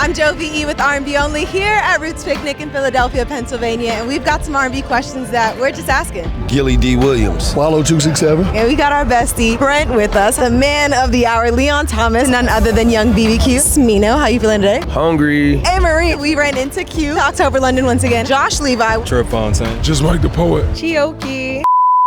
I'm Jovy E with R&B Only here at Roots Picnic in Philadelphia, Pennsylvania, and we've got some R&B questions that we're just asking. Gillie D. Williams. Wallo 267. And we got our bestie, Brent, with us, the man of the hour, Leon Thomas, none other than young BBQ. Smino, how you feeling today? Hungry. Amerie, we ran into Q, October London once again. Josh Levi. Trip Fontaine. Just like the poet. Chioke.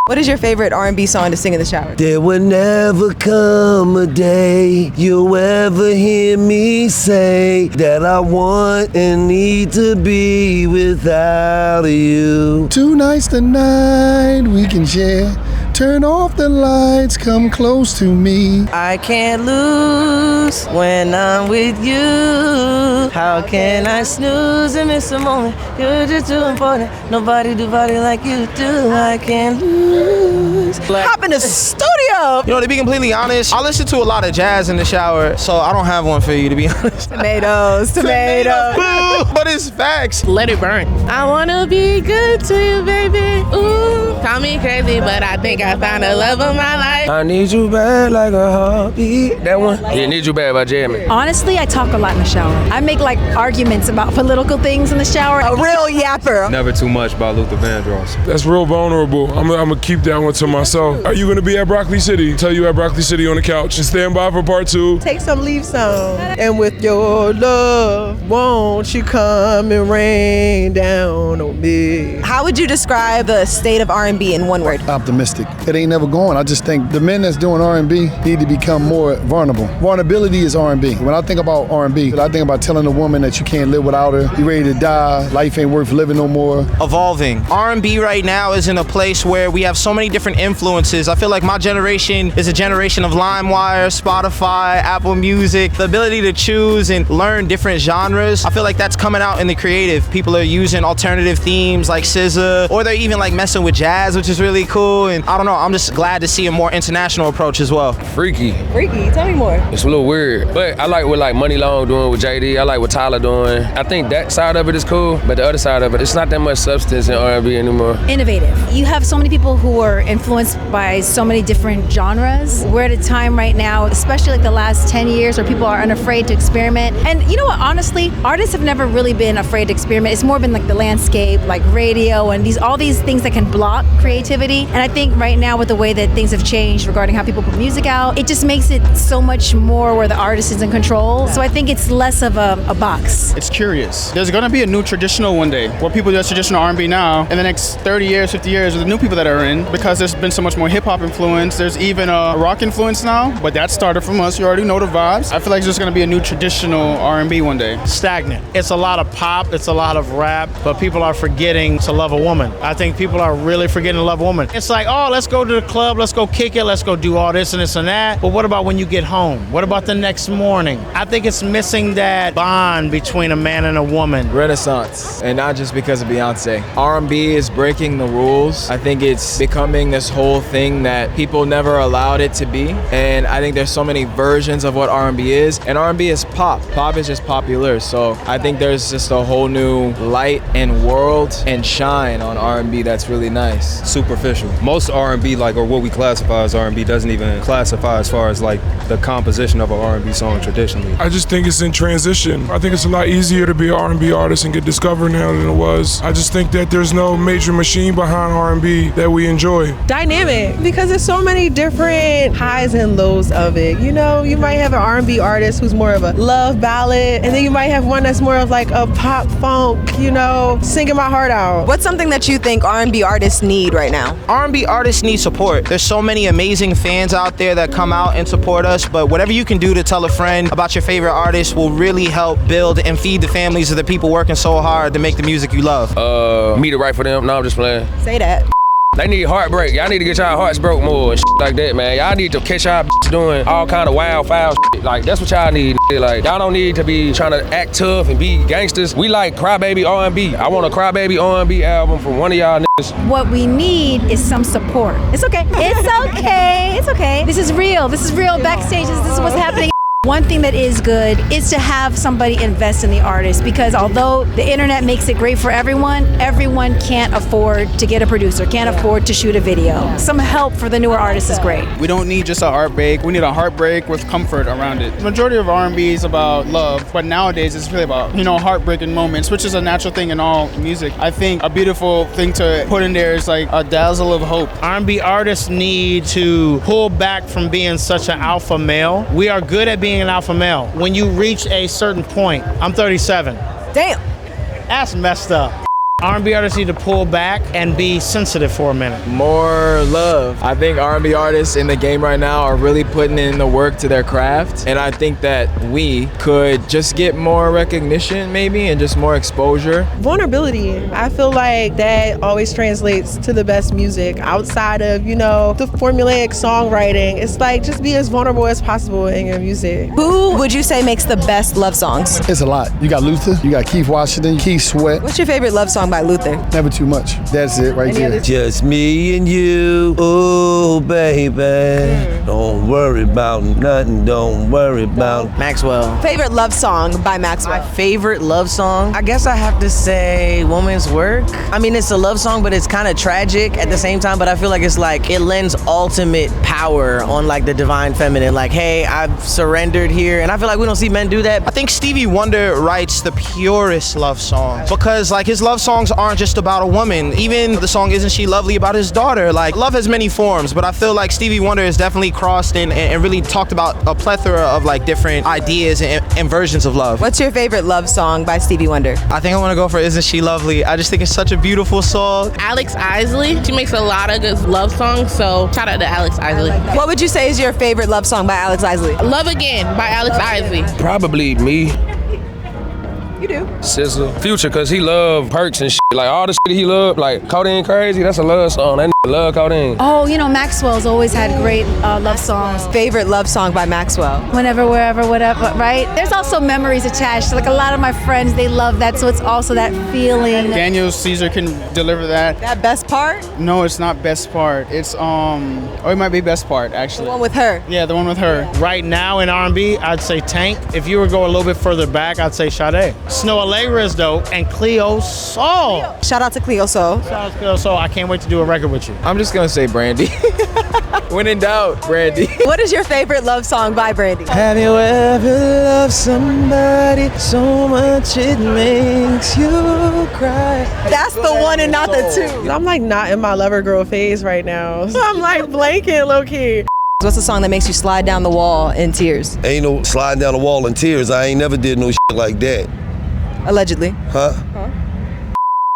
What is your favorite R&B song to sing in the shower? There will never come a day you'll ever hear me say that I want and need to be without you. Two nights tonight we can share. Turn off the lights, come close to me. I can't lose when I'm with you. How can I snooze and miss a moment? You're just too important. Nobody do body like you do. I can't lose. Hop in the studio. You know, to be completely honest, I listen to a lot of jazz in the shower, so I don't have one for you, to be honest. Tomatoes. But it's facts. Let it burn. I wanna be good to you, baby. Ooh, call me crazy, but I think I found the love of my life. I need you bad like a heartbeat. That one? Yeah, Need You Bad by Jamie. Honestly, I talk a lot in the shower. I make like arguments about political things in the shower. A real yapper. Never Too Much by Luther Vandross. That's real vulnerable. I'm gonna keep that one to myself. Are you gonna be at Broccoli City? Tell you at Broccoli City on the couch and stand by for part 2. Take some, leave some. And with your love, won't you come and rain down on me? How would you describe the state of R&B in one word? Optimistic. It ain't never going. I just think the men that's doing R&B need to become more vulnerable. Vulnerability is R&B. When I think about R&B, I think about telling a woman that you can't live without her. You're ready to die. Life ain't worth living no more. Evolving. R&B right now is in a place where we have so many different influences. I feel like my generation is a generation of LimeWire, Spotify, Apple Music. The ability to choose and learn different genres. I feel like that's coming out in the creative. People are using alternative themes like SZA, or they're even like messing with jazz, which is really cool. And I don't know, I'm just glad to see a more international approach as well. Freaky. Freaky, tell me more. It's a little weird, but I like what like Money Long doing with JD. I like what Tyler doing. I think that side of it is cool, but the other side of it, it's not that much substance in R&B anymore. Innovative. You have so many people who are influenced by so many different genres. We're at a time right now, especially like the last 10 years, where people are unafraid to experiment. And you know what, honestly, artists have never really been afraid to experiment. It's more been like the landscape, like radio and all these things that can block creativity. And I think right now with the way that things have changed regarding how people put music out, it just makes it so much more where the artist is in control. So I think it's less of a box. It's curious. There's gonna be a new traditional one day where people do traditional R&B now. In the next 30 years, 50 years, the new people that are in, because there's been so much more hip hop influence. There's even a rock influence now, but that started from us. You already know the vibes. I feel like there's gonna be a new traditional R&B one day. Stagnant. It's a lot of pop, it's a lot of rap, but people are forgetting to love a woman. I think people are really forgetting to love a woman. It's like, oh, let's go to the club, let's go kick it, let's go do all this and this and that. But what about when you get home? What about the next morning? I think it's missing that bond between a man and a woman. Renaissance, and not just because of Beyonce. R&B is breaking the rules. I think it's becoming this whole thing that people never allowed it to be. And I think there's so many versions of what R&B is. And R&B is pop. Pop is just popular. So I think there's just a whole new light and world and shine on R&B that's really nice. Superficial. Most R&B, like, or what we classify as R&B, doesn't even classify as far as like the composition of an R&B song traditionally. I just think it's in transition. I think it's a lot easier to be an R&B artist and get discovered now than it was. I just think that there's no major machine behind R&B that we enjoy. Dynamic, because there's so many different highs and lows of it. You know, you might have an R&B artist who's more of a love ballad, and then you might have one that's more of like a pop funk, you know, singing my heart out. What's something that you think R&B artists need right now? R&B artists need support. There's so many amazing fans out there that come out and support us, but whatever you can do to tell a friend about your favorite artist will really help build and feed the families of the people working so hard to make the music you love. Me to write for them? No, I'm just playing. Say that. They need heartbreak. Y'all need to get y'all hearts broke more and like that, man. Y'all need to catch y'all doing all kind of wild, foul shit. Like, that's what y'all need. Like, y'all don't need to be trying to act tough and be gangsters. We like crybaby R&B. I want a crybaby R&B album from one of y'all niggas. What we need is some support. It's okay. It's okay. It's okay. This is real. This is real backstage. This is what's happening. One thing that is good is to have somebody invest in the artist, because although the internet makes it great for everyone can't afford to get a producer, can't afford to shoot a video. Some help for the newer artists is great. We don't need just a heartbreak. We need a heartbreak with comfort around it. The majority of R&B is about love, but nowadays it's really about, heartbreaking moments, which is a natural thing in all music. I think a beautiful thing to put in there is like a dazzle of hope. R&B artists need to pull back from being such an alpha male. We are good at being an alpha male. When you reach a certain point, I'm 37. Damn. That's messed up. R&B artists need to pull back and be sensitive for a minute. More love. I think R&B artists in the game right now are really putting in the work to their craft, and I think that we could just get more recognition maybe and just more exposure. Vulnerability. I feel like that always translates to the best music outside of, the formulaic songwriting. It's like just be as vulnerable as possible in your music. Who would you say makes the best love songs? It's a lot. You got Luther, you got Keith Washington, Keith Sweat. What's your favorite love song by Luther? Never too much. That's it right there. Just me and you, oh baby. Don't worry about nothing, don't worry about Maxwell. Favorite love song by Maxwell? My favorite love song? I guess I have to say Woman's Work. I mean, it's a love song, but it's kind of tragic at the same time, but I feel like it's like, it lends ultimate power on like the divine feminine. Like, hey, I've surrendered here. And I feel like we don't see men do that. I think Stevie Wonder writes the purest love songs because like his love songs aren't just about a woman. Even the song Isn't She Lovely about his daughter. Like, love has many forms, but I feel like Stevie Wonder has definitely crossed and really talked about a plethora of like different ideas and versions of love. What's your favorite love song by Stevie Wonder? I think I want to go for Isn't She Lovely. I just think it's such a beautiful song. Alex Isley, she makes a lot of good love songs, so shout out to Alex Isley. What would you say is your favorite love song by Alex Isley? Love Again by Alex Isley. Probably me. You do. SZA. Future, cause he love perks and shit. Like all the shit he love, like Codeine Crazy, that's a love song. That love Codeine. Oh, Maxwell's always had great love songs. Favorite love song by Maxwell? Whenever, wherever, whatever, right? There's also memories attached. Like a lot of my friends, they love that, so it's also that feeling. Daniel Caesar can deliver that. That best part? No, it's not best part. It's it might be best part actually. The one with her. Yeah, the one with her. Right now in R&B, I'd say Tank. If you were to go a little bit further back, I'd say Sade. Snow Allegra is dope, and Cleo Sol. Shout out to Cleo Sol. Shout out to Cleo Sol. I can't wait to do a record with you. I'm just gonna say Brandy. When in doubt, Brandy. What is your favorite love song by Brandy? Have you ever loved somebody so much it makes you cry? That's the one and not the two. I'm like not in my lover girl phase right now. So I'm like blanking low key. What's the song that makes you slide down the wall in tears? Ain't no sliding down the wall in tears. I ain't never did no shit like that. Allegedly. Huh?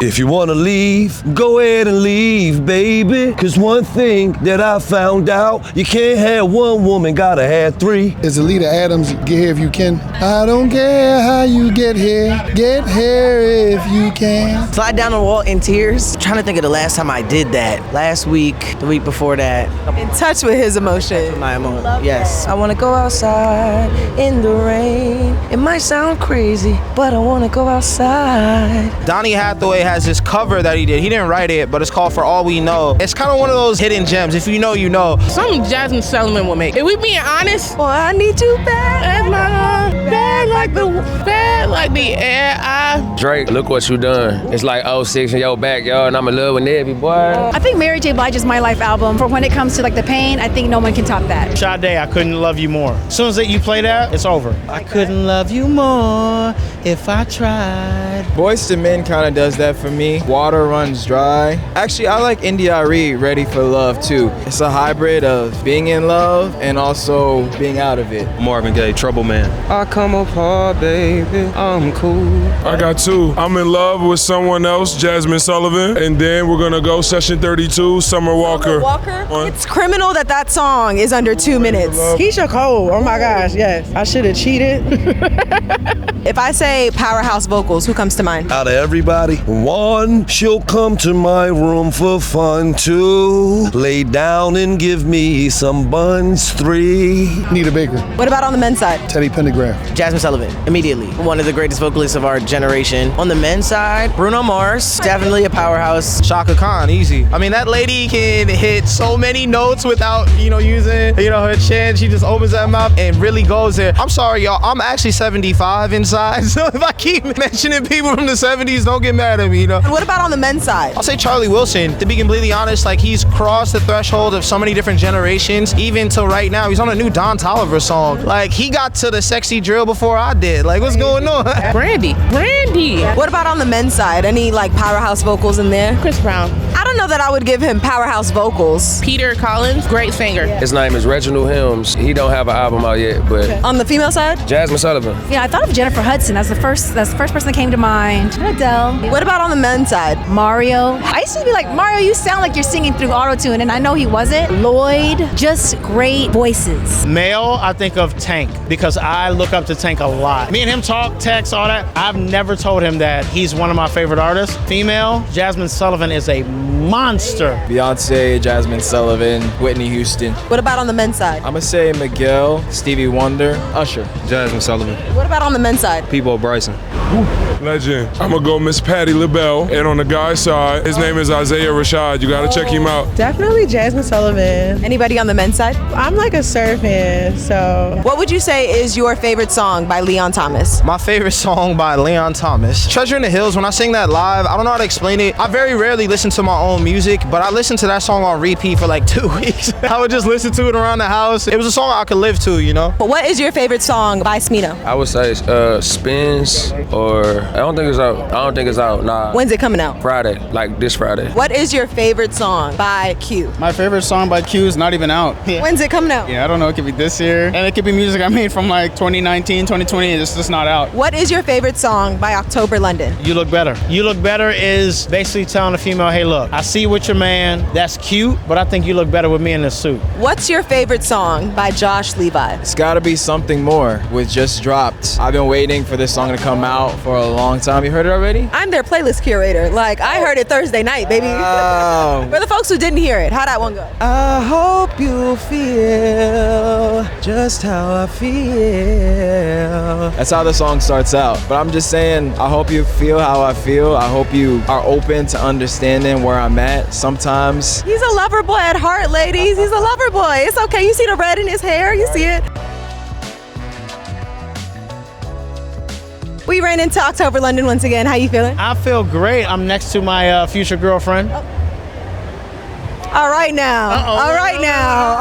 If you wanna leave, go ahead and leave, baby. Cause one thing that I found out, you can't have one woman, gotta have three. Is Alita Adams, Get Here If You Can? I don't care how you get here if you can. Slide down the wall in tears. I'm trying to think of the last time I did that. Last week, the week before that. In touch with his emotion. My emotion. Yes. I wanna go outside in the rain. It might sound crazy, but I wanna go outside. Donny Hathaway has this cover that he did. He didn't write it, but it's called For All We Know. It's kind of one of those hidden gems. If you know, you know. Something Jasmine Sullivan would make. If we being honest, well, I need you bad. Bad like the air. Drake, look what you done. It's like 06 in your backyard, and I'm in love with Nebby, boy. I think Mary J. Blige's My Life album, for when it comes to like the pain, I think no one can top that. Sade, I Couldn't Love You More. As soon as you play that, it's over. I couldn't love you more if I tried. Boyz II Men kind of does that for me. Water Runs Dry. Actually, I like India.Arie, Ready for Love too. It's a hybrid of being in love and also being out of it. Marvin Gaye, Trouble Man. I come apart, baby, I'm cool. I got two. I'm in love with someone else, Jasmine Sullivan, and then we're gonna go Session 32, Summer Walker. It's criminal that song is under 2 minutes. Keisha Cole, oh my gosh, yes. I should have cheated. If I say Powerhouse vocals, who comes comes to mind? Out of everybody, 1, she'll come to my room for fun. 2, lay down and give me some buns. 3, Nita Baker. What about on the men's side? Teddy Pendergrass. Jasmine Sullivan, immediately. One of the greatest vocalists of our generation. On the men's side, Bruno Mars, definitely a powerhouse. Shaka Khan, easy. I mean, that lady can hit so many notes without, using, her chin. She just opens that mouth and really goes there. I'm sorry, y'all. I'm actually 75 inside, so if I keep mentioning people from the 70s, don't get mad at me, And what about on the men's side? I'll say Charlie Wilson. To be completely honest, like, he's crossed the threshold of so many different generations. Even till right now, he's on a new Don Toliver song. Like, he got to the sexy drill before I did. Like, what's going on? Brandy. What about on the men's side? Any like powerhouse vocals in there? Chris Brown. I don't know that I would give him powerhouse vocals. Peter Collins, great singer. His name is Reginald Helms. He don't have an album out yet, but On the female side? Jasmine Sullivan. Yeah, I thought of Jennifer Hudson. That's the first person that came to mind. Adele. What about on the men's side? Mario. I used to be like, Mario, you sound like you're singing through auto-tune, and I know he wasn't. Lloyd, just great voices. Male, I think of Tank because I look up to Tank a lot. Me and him talk, text, all that. I've never told him that he's one of my favorite artists. Female, Jasmine Sullivan is a monster. Beyonce, Jasmine Sullivan, Whitney Houston. What about on the men's side? I'm gonna say Miguel, Stevie Wonder, Usher. Jasmine Sullivan. What about on the men's side? Peabo Bryson. Legend. I'm gonna go Miss Patti LaBelle. And on the guy's side, his name is Isaiah Rashad. You gotta check him out. Definitely Jasmine Sullivan. Anybody on the men's side? I'm like a Sir fan, so. What would you say is your favorite song by Leon Thomas? My favorite song by Leon Thomas. Treasure in the Hills, when I sing that live, I don't know how to explain it. I very rarely listen to my own music, but I listened to that song on repeat for like 2 weeks. I would just listen to it around the house. It was a song I could live to, But what is your favorite song by Smino? I would say Spins, or I don't think it's out. Nah. When's it coming out? Friday, like this Friday. What is your favorite song by Q? My favorite song by Q is not even out. When's it coming out? Yeah, I don't know. It could be this year. And it could be music I made from like 2019, 2020. It's just not out. What is your favorite song by October London? You Look Better. You Look Better is basically telling a female, hey, look, I see you with your man. That's cute, but I think you look better with me in this suit. What's your favorite song by Josh Levi? It's gotta be Something More, which just dropped. I've been waiting for this song to come out for a long time. You heard it already? I'm their playlist curator. Like, I heard it Thursday night, baby. For the folks who didn't hear it, how'd that one go? I hope you feel just how I feel. That's how the song starts out. But I'm just saying, I hope you feel how I feel. I hope you are open to understanding where I'm at. Sometimes He's a lover boy at heart, ladies. He's a lover boy. It's okay. You see the red in his hair. You see it. We ran into October London once again. How you feeling? I feel great. I'm next to my future girlfriend. All right now. All right now.